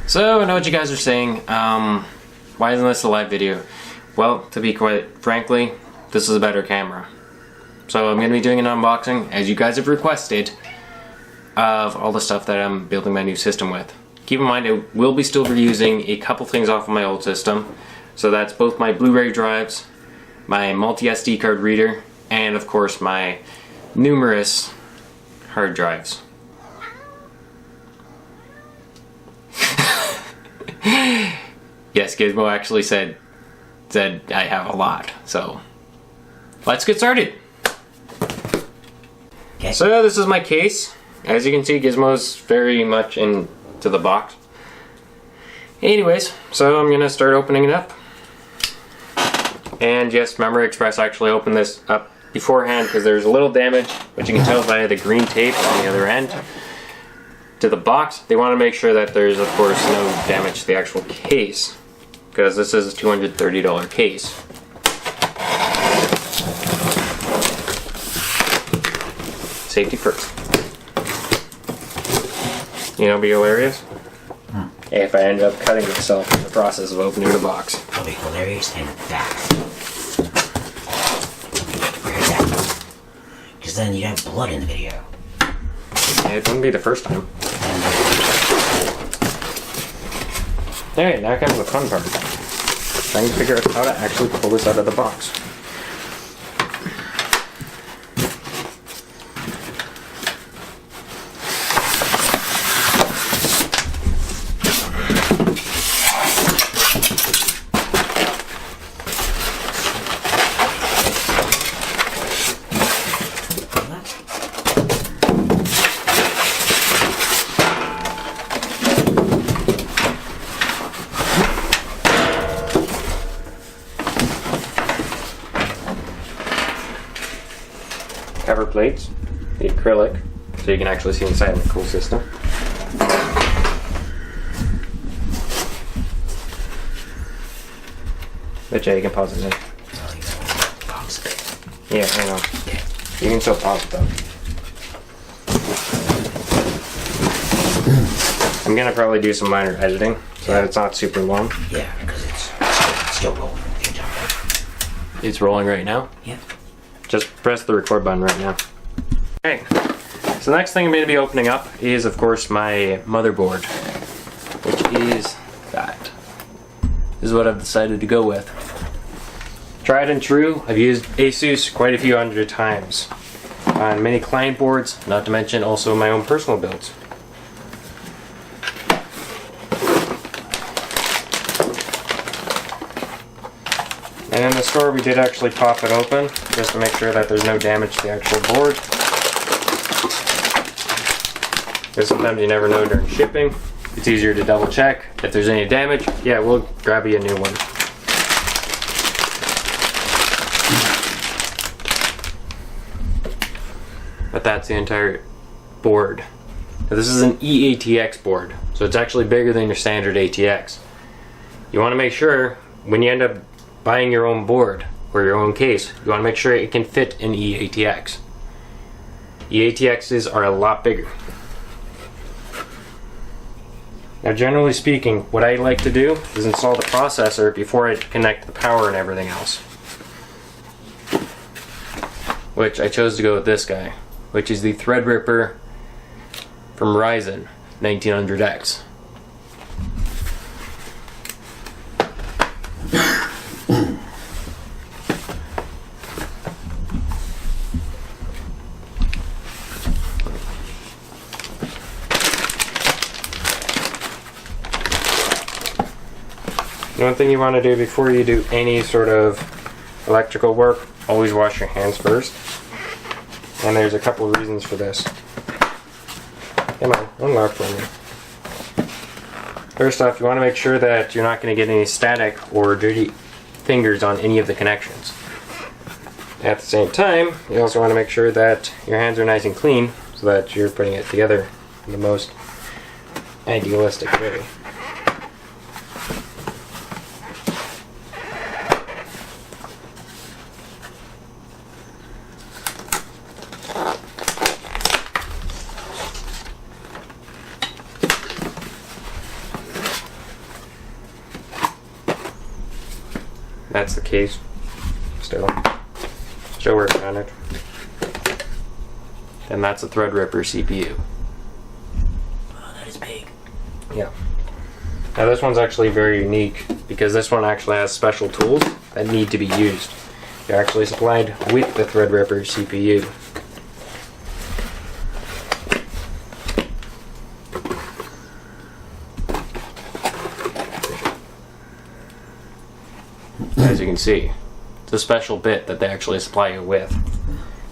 So, I know what you guys are saying. Why isn't this a live video? Well, to be quite frankly, this is a better camera. So I'm going to be doing an unboxing, as you guys have requested, of all the stuff that I'm building my new system with. Keep in mind, I will be still reusing a couple things off of my old system. So that's both my Blu-ray drives, my multi-SD card reader, and of course my numerous hard drives. Yes, Gizmo actually said I have a lot, so let's get started. Okay. So this is my case. As you can see, Gizmo's very much into the box. Anyways, so I'm gonna start opening it up. And yes, Memory Express actually opened this up beforehand because there's a little damage, which you can tell by the green tape on the other end, to the box. They want to make sure that there's, of course, no damage to the actual case, because this is a $230 case. Safety first. You know, it'd be hilarious if I end up cutting myself in the process of opening the box. It'll be hilarious and fast. Because then you'd have blood in the video. Yeah, it wouldn't be the first time. Alright, now comes the fun part. Trying to figure out how to actually pull this out of the box. Cover plates, the acrylic, so you can actually see inside the cool system. But yeah, you can pause it now. Yeah, I know. You can still pause it though. I'm gonna probably do some minor editing so that it's not super long. Yeah, because it's still rolling. It's rolling right now? Yep. Just press the record button right now. Okay, so the next thing I'm going to be opening up is, of course, my motherboard, which is that. This is what I've decided to go with. Tried and true, I've used Asus quite a few hundred times on many client boards, not to mention also my own personal builds. And in the store we did actually pop it open, just to make sure that there's no damage to the actual board. Because sometimes you never know during shipping. It's easier to double check. If there's any damage, yeah, we'll grab you a new one. But that's the entire board. Now, this is an eATX board, so it's actually bigger than your standard ATX. You want to make sure when you end up buying your own board or your own case, you want to make sure it can fit in eATX. eATXs are a lot bigger. Now, generally speaking, what I like to do is install the processor before I connect the power and everything else. Which I chose to go with this guy, which is the Threadripper from Ryzen 1900X. One thing you want to do before you do any sort of electrical work, always wash your hands first. And there's a couple of reasons for this. Come on, unlock for me. First off, you want to make sure that you're not going to get any static or dirty fingers on any of the connections. At the same time, you also want to make sure that your hands are nice and clean so that you're putting it together in the most idealistic way. That's the case. Still working on it. And that's a Threadripper CPU. Oh, that is big. Yeah. Now this one's actually very unique because this one actually has special tools that need to be used. They're actually supplied with the Threadripper CPU. As you can see, it's a special bit that they actually supply you with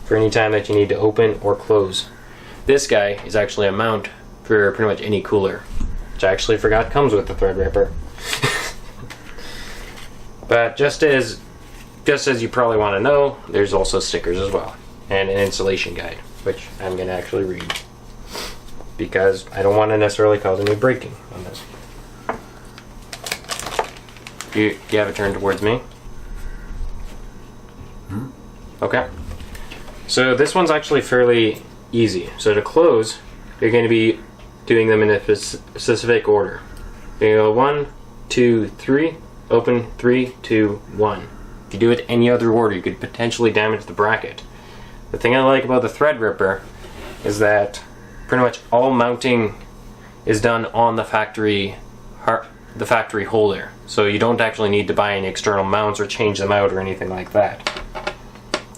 for any time that you need to open or close. This guy is actually a mount for pretty much any cooler, which I actually forgot comes with the Threadripper. But just as you probably want to know, there's also stickers as well, and an installation guide, which I'm going to actually read because I don't want to necessarily cause any breaking on this. You have it turned towards me? Okay. So this one's actually fairly easy. So to close, you're going to be doing them in a specific order. You go 1, 2, 3, open 3, 2, 1. If you do it any other order, you could potentially damage the bracket. The thing I like about the Threadripper is that pretty much all mounting is done on the factory holder. So you don't actually need to buy any external mounts or change them out or anything like that.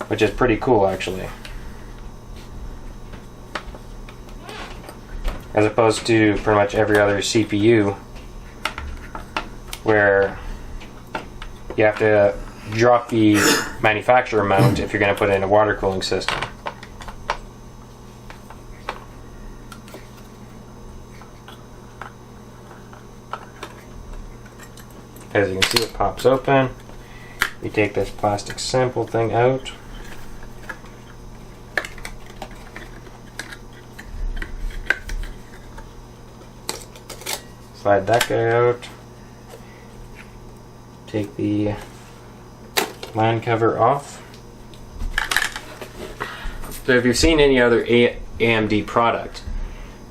Which is pretty cool, actually. As opposed to pretty much every other CPU where you have to drop the manufacturer mount if you're going to put it in a water cooling system. As you can see, it pops open. You take this plastic sample thing out. Slide that guy out. Take the LAN cover off. So if you've seen any other AMD product,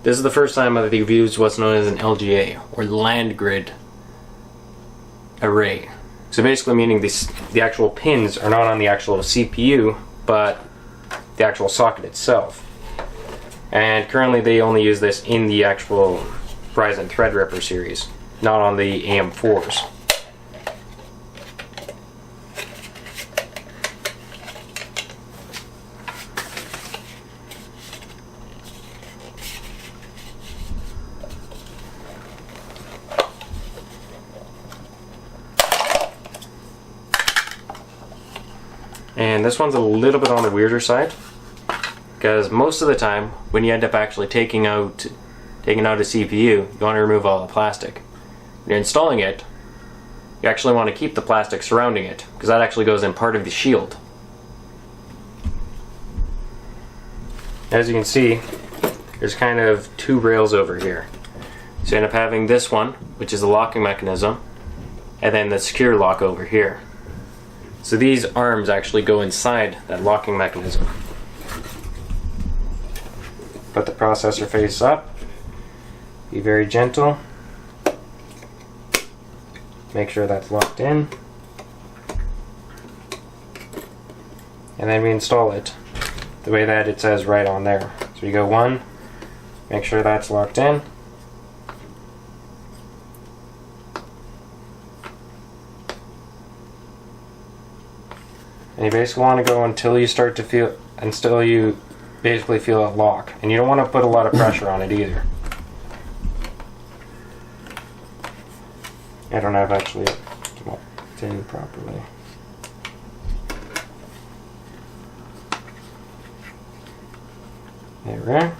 this is the first time that they've used what's known as an LGA, or land grid array. So basically meaning the actual pins are not on the actual CPU, but the actual socket itself. And currently they only use this in the actual Ryzen Threadripper series, not on the AM4s. And this one's a little bit on the weirder side, because most of the time when you end up actually taking out a CPU, you want to remove all the plastic. When you're installing it, you actually want to keep the plastic surrounding it, because that actually goes in part of the shield. As you can see, there's kind of two rails over here. So you end up having this one, which is the locking mechanism, and then the secure lock over here. So these arms actually go inside that locking mechanism. Put the processor face up. Be very gentle. Make sure that's locked in. And then we install it the way that it says right on there. So you go 1, make sure that's locked in. And you basically want to go until you basically feel a lock. And you don't want to put a lot of pressure on it either. I don't have actually locked in properly. There we are.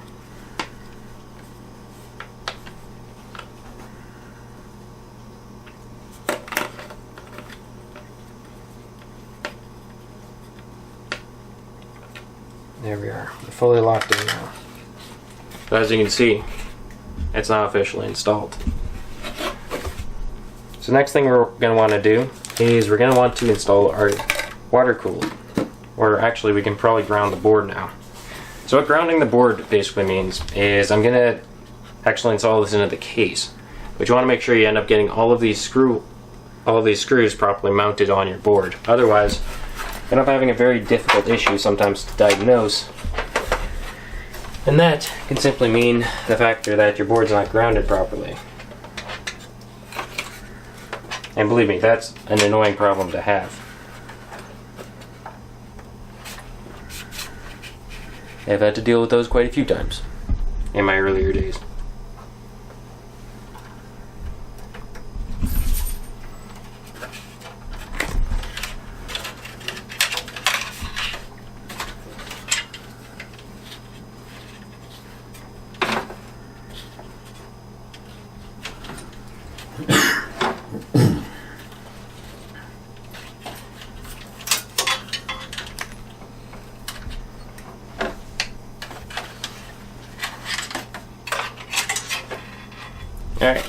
There we are. We're fully locked in now. So as you can see, it's now officially installed. So next thing we're going to want to do is we're going to want to install our water cooled. Or actually we can probably ground the board now. So what grounding the board basically means is I'm going to actually install this into the case. But you want to make sure you end up getting all of these screw all these screws properly mounted on your board. Otherwise, you end up having a very difficult issue sometimes to diagnose. And that can simply mean the factor that your board's not grounded properly. And believe me, that's an annoying problem to have. I've had to deal with those quite a few times in my earlier days. Alright,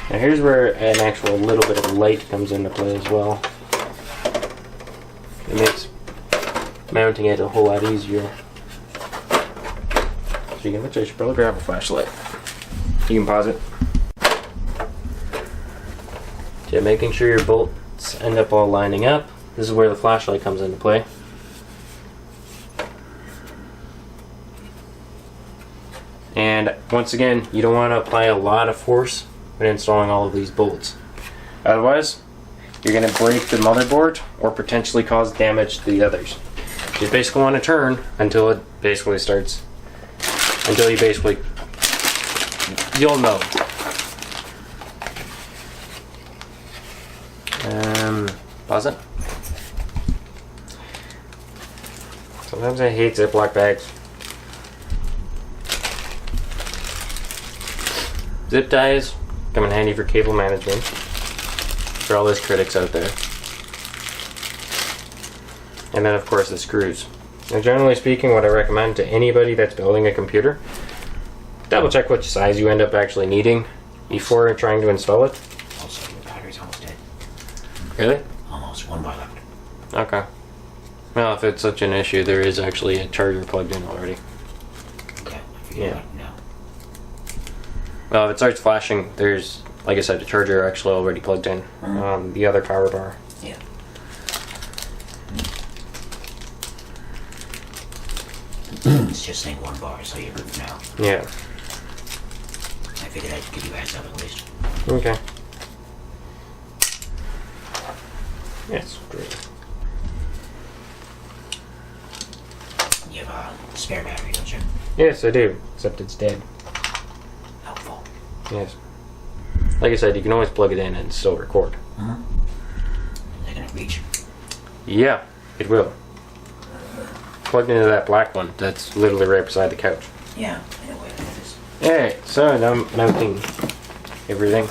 now here's where an actual little bit of light comes into play as well. It makes mounting it a whole lot easier. Speaking of which, I should probably grab a flashlight. You can pause it. So making sure your bolts end up all lining up. This is where the flashlight comes into play. And once again, you don't want to apply a lot of force when installing all of these bolts. Otherwise, you're going to break the motherboard or potentially cause damage to the others. You basically want to turn until it basically starts, until you basically, you'll know. Pause it. Sometimes I hate Ziploc bags. Zip ties come in handy for cable management for all those critics out there. And then of course the screws. Now generally speaking, what I recommend to anybody that's building a computer, double check which size you end up actually needing before trying to install it. Also, your battery's almost dead. Really? Almost. 1 bar left. Okay. Well, if it's such an issue, there is actually a charger plugged in already. Okay. Yeah. No. Well, if it starts flashing, there's, like I said, a charger actually already plugged in. The other power bar. Yeah. It's just saying 1 bar, so you're good now. Yeah. I figured I'd give you a heads up at least. Okay. Yes, great. You have a spare battery, don't you? Yes, I do. Except it's dead. Helpful. Yes. Like I said, you can always plug it in and still record. They're gonna reach. Yeah, it will. Plugged into that black one that's literally right beside the couch. Yeah, I know where it is. Alright, so now I'm mounting everything.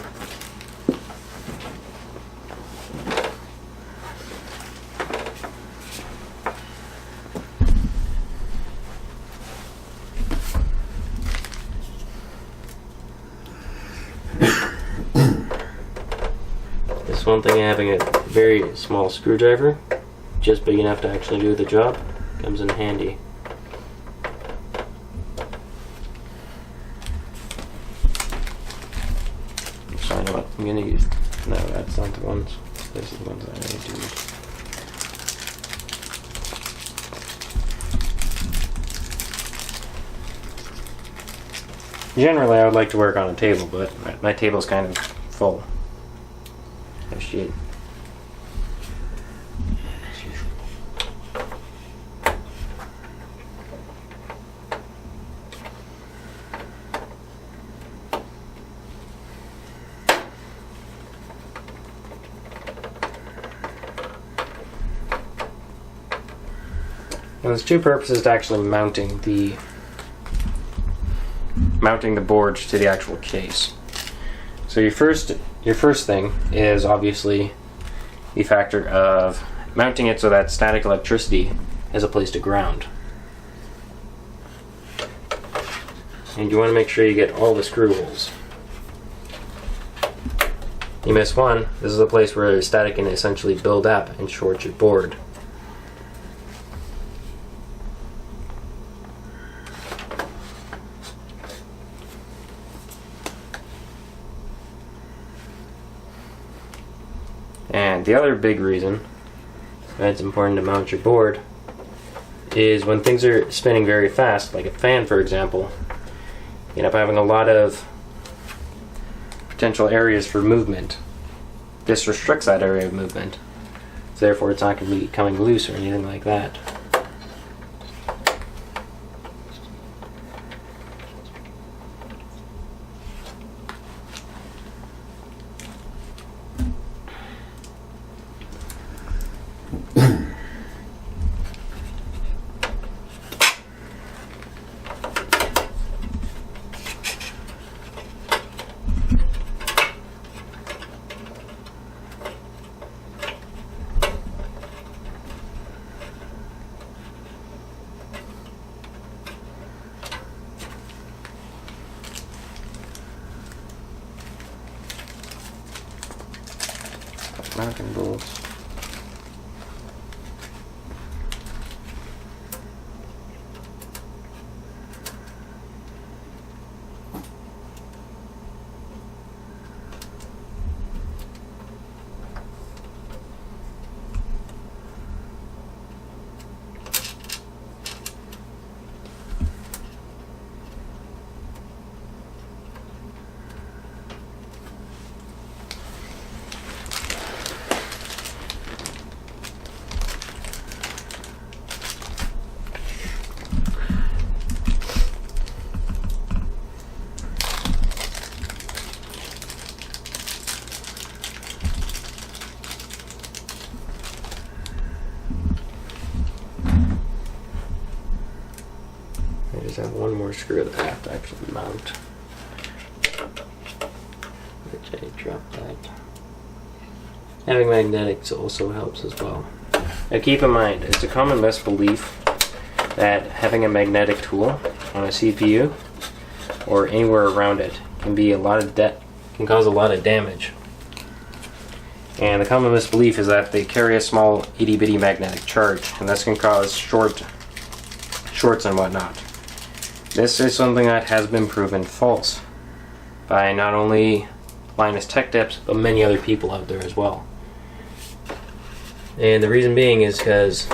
This one thing, having a very small screwdriver, just big enough to actually do the job, comes in handy. So I know what I'm gonna use. No, that's not the ones. This is the ones I need to use. Generally, I would like to work on a table, but my table's kind of full. Oh shit. As usual. Now, there's two purposes to actually mounting the board to the actual case. So your first thing is obviously the factor of mounting it so that static electricity has a place to ground. And you want to make sure you get all the screw holes. You miss one, this is a place where the static can essentially build up and short your board. And the other big reason that it's important to mount your board is when things are spinning very fast, like a fan for example, you end up having a lot of potential areas for movement. This restricts that area of movement. So therefore it's not going to be coming loose or anything like that. Mountain bolts. I just have one more screw that I have to actually mount. Which I dropped that. Having magnetics also helps as well. Now keep in mind, it's a common misbelief that having a magnetic tool on a CPU or anywhere around it can cause a lot of damage. And the common misbelief is that they carry a small itty bitty magnetic charge, and this can cause shorts and whatnot. This is something that has been proven false by not only Linus Tech Tips, but many other people out there as well. And the reason being is because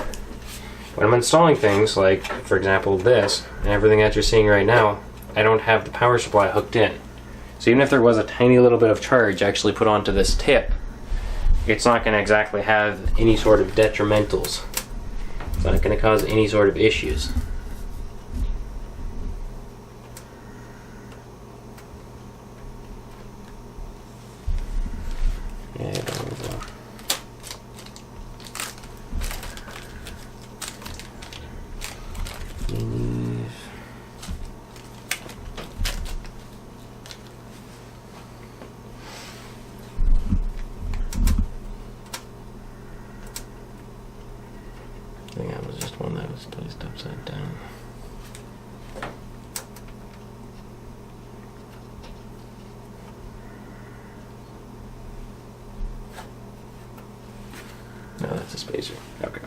when I'm installing things like, for example, this, and everything that you're seeing right now, I don't have the power supply hooked in. So even if there was a tiny little bit of charge actually put onto this tip, it's not going to exactly have any sort of detrimentals. It's not going to cause any sort of issues. Yeah, I think that was just one that was placed upside down. No, that's a spacer. Okay.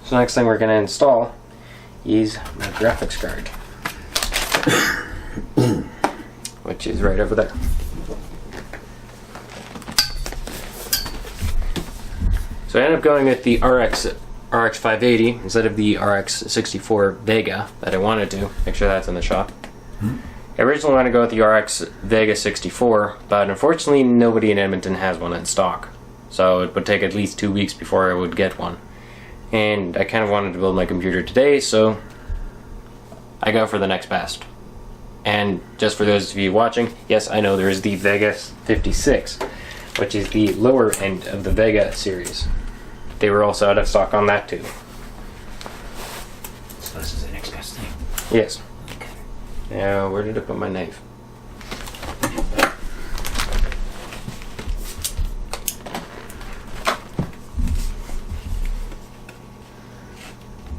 So next thing we're going to install is my graphics card, which is right over there. So I ended up going with the RX 580 instead of the RX 64 Vega that I wanted to. Make sure that's in the shop. I originally wanted to go with the RX Vega 64, but unfortunately nobody in Edmonton has one in stock. So it would take at least 2 weeks before I would get one. And I kind of wanted to build my computer today, so I go for the next best. And just for those of you watching, yes, I know there is the Vega 56, which is the lower end of the Vega series. They were also out of stock on that too. So this is the next best thing? Yes. Okay. Now, where did I put my knife?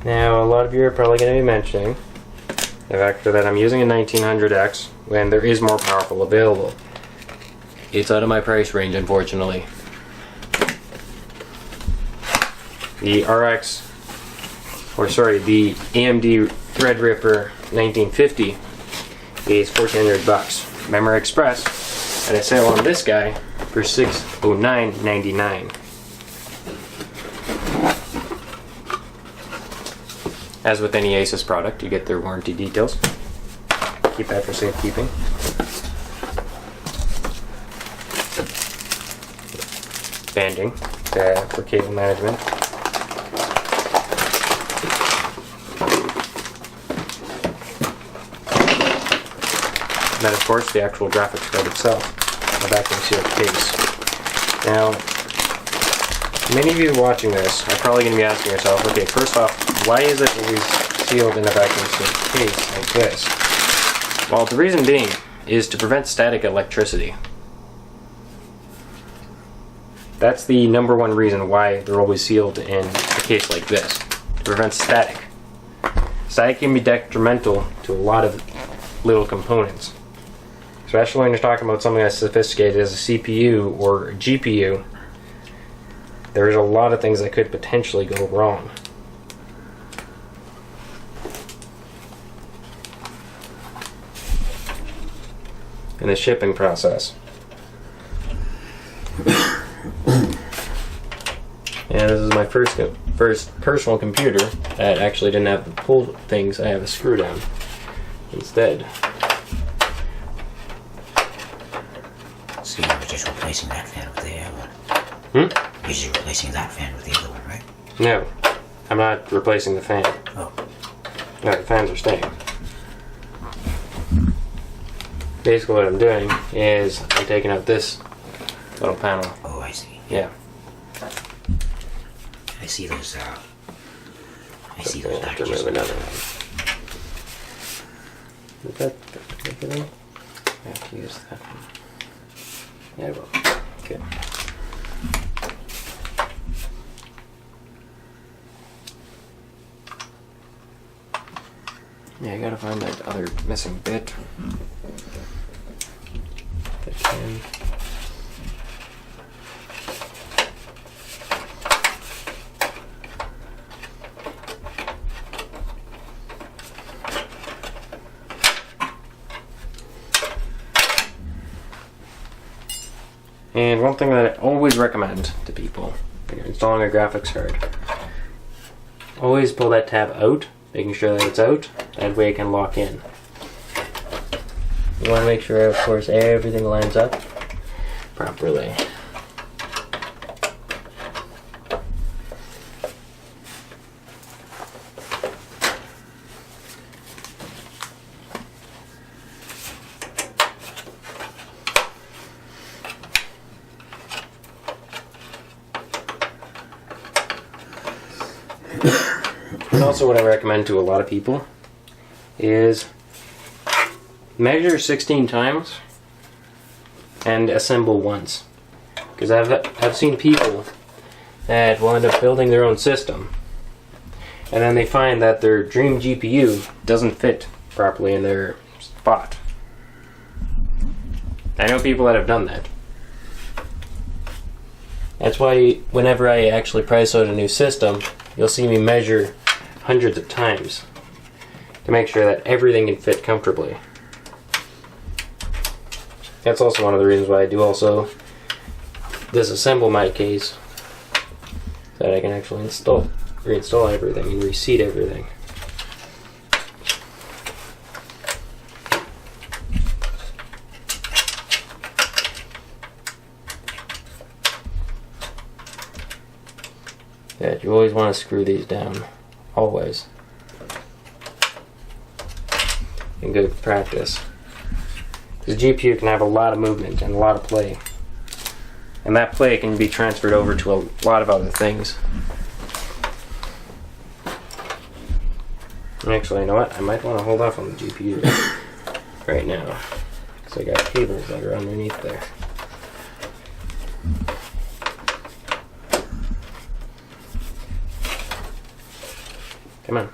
Now, a lot of you are probably going to be mentioning the fact that I'm using a 1900X when there is more powerful available. It's out of my price range, unfortunately. The the AMD Threadripper 1950 is $1,400. Memory Express at a sale on this guy for $609.99. As with any Asus product, you get their warranty details. Keep that for safekeeping. Banding for cable management. And then of course the actual graphics card itself, the vacuum sealed case. Now, many of you watching this are probably going to be asking yourself, okay, first off, why is it always sealed in a vacuum sealed case like this? Well, the reason being is to prevent static electricity. That's the number one reason why they're always sealed in a case like this, to prevent static. Static can be detrimental to a lot of little components, especially when you're talking about something as sophisticated as a CPU or a GPU. There's a lot of things that could potentially go wrong. In the shipping process. And this is my first personal computer that actually didn't have the pull things. I have a screw down instead. So you're just replacing that fan with the other one? You're just replacing that fan with the other one, right? No, I'm not replacing the fan. Oh. No, the fans are staying. Basically what I'm doing is I'm taking out this little panel. Oh, I see. Yeah. I see those, I see So those I have to packages. remove another one. Is that everything? I have to use that one. Yeah, I will. Okay. Yeah, I gotta find that other missing bit. If I can. And one thing that I always recommend to people when you're installing a graphics card, always pull that tab out, making sure that it's out, that way it can lock in. You want to make sure, of course, everything lines up properly. And also what I recommend to a lot of people is measure 16 times and assemble once. Because I've seen people that will end up building their own system and then they find that their dream GPU doesn't fit properly in their spot. I know people that have done that. That's why whenever I actually price out a new system, you'll see me measure hundreds of times to make sure that everything can fit comfortably. That's also one of the reasons why I do also disassemble my case so that I can actually reinstall everything and reseat everything. Yeah, you always want to screw these down. Always. In good practice. Because GPU can have a lot of movement and a lot of play. And that play can be transferred over to a lot of other things. Actually, you know what? I might want to hold off on the GPU right now. Because I got cables that are underneath there. Come on.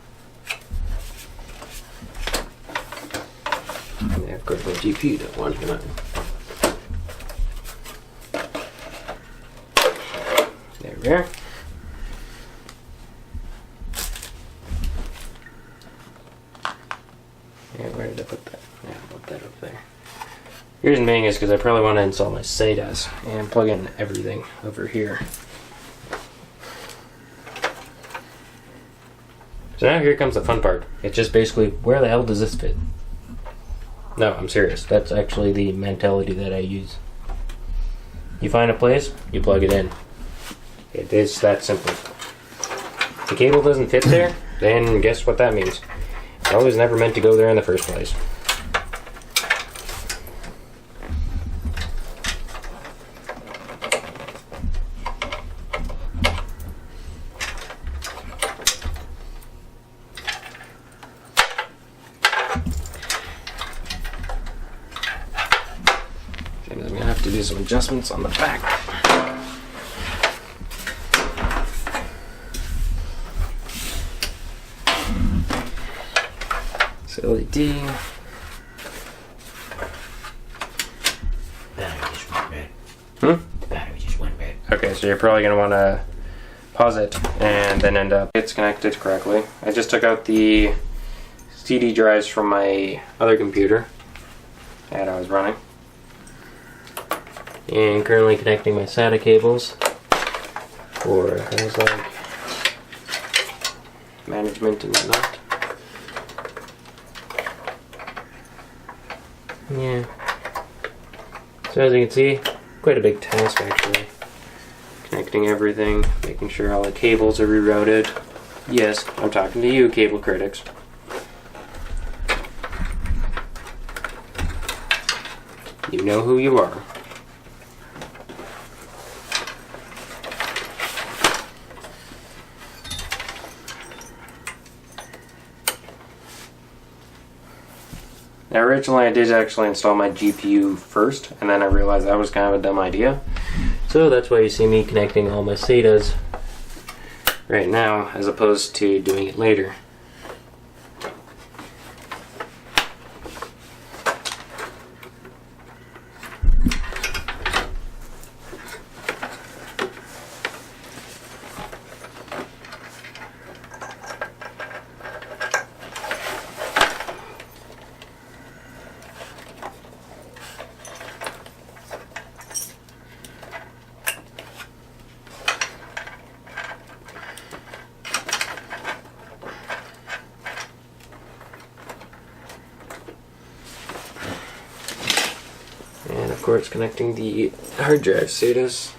And of course my GPU don't want to come out. There we are. Yeah, where did I put that? Yeah, I put that up there. Reason being is because I probably want to install my SATAs and plug in everything over here. So now here comes the fun part. It's just basically, where the hell does this fit? No, I'm serious. That's actually the mentality that I use. You find a place, you plug it in. It is that simple. If the cable doesn't fit there, then guess what that means? It was never meant to go there in the first place. I'm going to have to do some adjustments on the back. LED. Battery just went red. Battery just went red. Okay, so you're probably going to want to pause it and then end up it's connected correctly. I just took out the CD drives from my other computer that I was running. And currently connecting my SATA cables for things like management and whatnot. Yeah. So as you can see, quite a big task actually. Connecting everything, making sure all the cables are rerouted. Yes, I'm talking to you, cable critics. You know who you are. Now originally I did actually install my GPU first, and then I realized that was kind of a dumb idea. So that's why you see me connecting all my SATAs right now, as opposed to doing it later. And of course connecting the hard drive SATAs.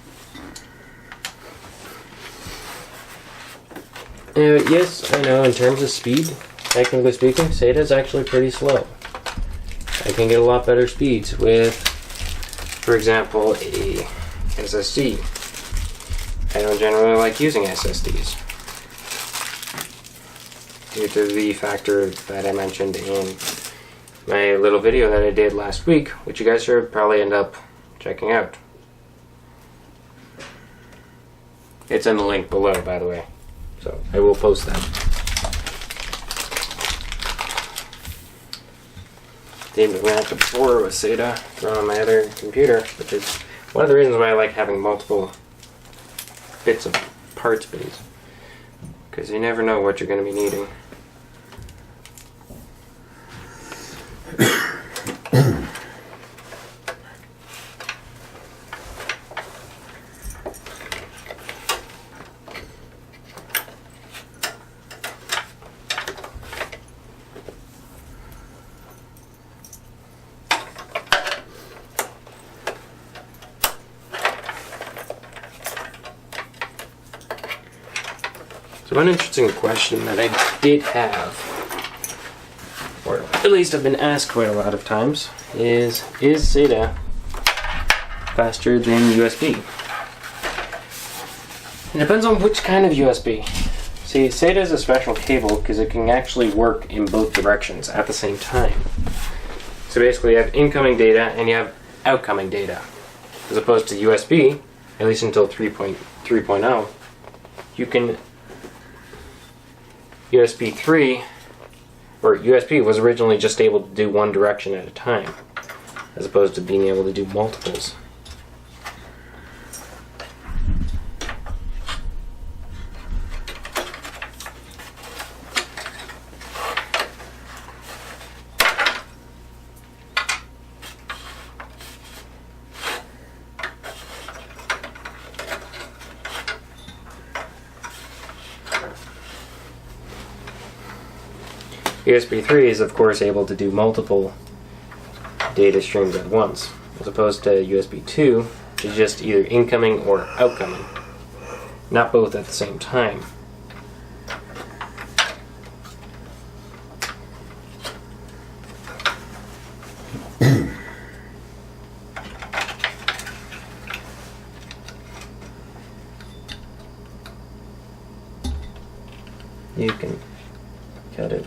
Yes, I know in terms of speed, technically speaking, SATA is actually pretty slow. I can get a lot better speeds with, for example, a SSD. I don't generally like using SSDs due to the factor that I mentioned in my little video that I did last week, which you guys should probably end up checking out. It's in the link below, by the way, so I will post that. Didn't even have to borrow a SATA from my other computer, which is one of the reasons why I like having multiple bits of part space, because you never know what you're going to be needing. So one interesting question that I did have, or at least I've been asked quite a lot of times, is SATA faster than USB? It depends on which kind of USB. See, SATA is a special cable because it can actually work in both directions at the same time. So basically you have incoming data and you have outgoing data. As opposed to USB, at least until 3.0, you can USB 3, or USB was originally just able to do one direction at a time, as opposed to being able to do multiples. USB 3 is of course able to do multiple data streams at once, as opposed to USB 2, which is just either incoming or outgoing, not both at the same time. You can cut it